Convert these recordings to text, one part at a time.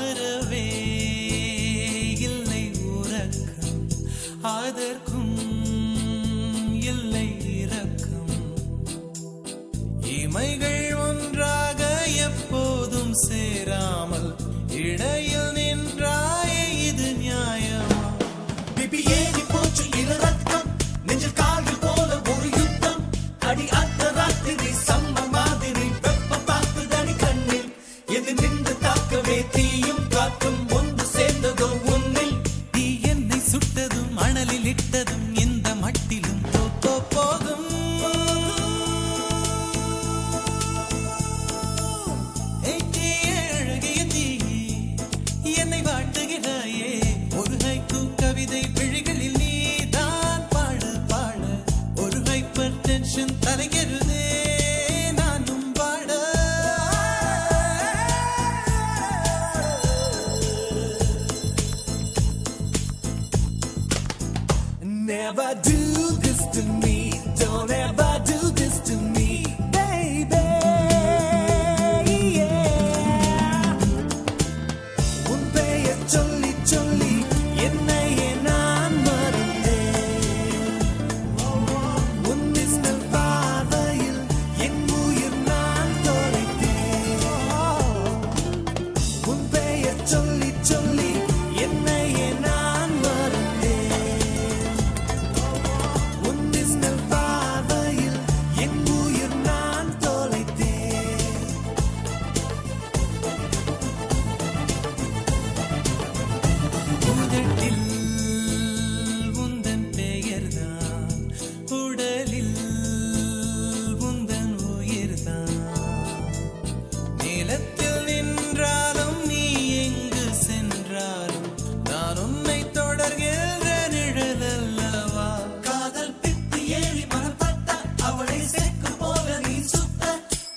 அறவே இல்லை உறக்கம், அதற்கும் இல்லை இரக்கம். இமைகள் ஒன்றாக எப்போதும் சேராமல் இடையில் நின்றாயே, இது நியாயமா? பிபி ஏறி போச்சு இளரத்தம், நெஞ்சில் கால்கள் போல ஒரு யுத்தம். அடி அந்த ராத்திரி சம்ம மாதிரி வெப்பம் தாக்குதடி கண்ணில். எது நின்று தாக்கவே தீயும் காற்றும் ஒன்று சேர்ந்ததோ உன்னில். நீ என்னை சுட்டதும் மணலில் இட்டதும் இந்த மட்டிலும் போகும். அழகிய தீயே என்னை வாட்டுகிறாயே, ஒரு ஹைக்கூ கவிதை விழிகளில் நீதான் பாட பாட ஒரு ஹைப்பர் டென்ஷன் தலைகிறதே நானும் பாட. Never do this to me, don't ever do this to me, baby. Yeah. உன் பெயர் சொல்லி சொல்லி என்னையே நான் மறந்தேன். உன் மின்னல் பார்வையில் என் உயிர் நான் தொலைத்தேன். உன் பெயர் சொல்லி சொல்லி என்னையே நான் மறந்தேன். உன் மின்னல் பார்வையில் என் உயிர் நான் தொலைத்தேன். உதட்டில் உந்தன் பெயர்தான், உடலில் உந்தன் உயிர்தான். நிலத்தில் நின்றாலும் நீ எங்கு சென்றாலும் நான் உன்னை தொடர்கின்ற நிழல் அல்லவா? காதல் பித்து ஏறி மனப்பட்ட அவளை சேர்க்கும் போல நீ சுத்த.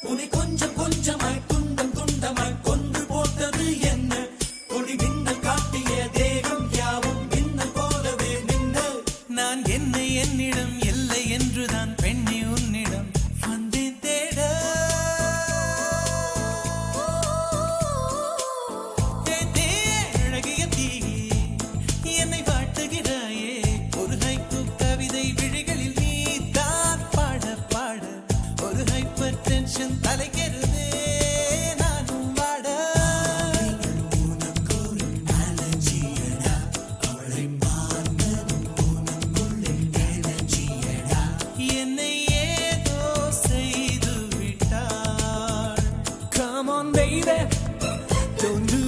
உன்னை கொஞ்சம் கொஞ்சமாய் துண்டம் துண்டமாய் கொன்று போட்டது என்ன? ஒளி மின்னல் காட்டிய தேகம் யாவும் மின்னல் போலவே மின்னல். நான் என்னை என்னிடம் இல்லை என்றுதான் பெண்ணே உன்னிடம் வந்தேன் தேட. அழகிய தீயே என்னை வாட்டுகிறாயே, ஒரு ஹைக்கூ கவிதை விழிகளில் நீதான் பாட பாட ஒரு ஹைப்பர் டென்ஷன் தலைக்கிறதே நானும் வாட. என்னை ஏதோ செய்து விட்டாள். Come on baby, don't do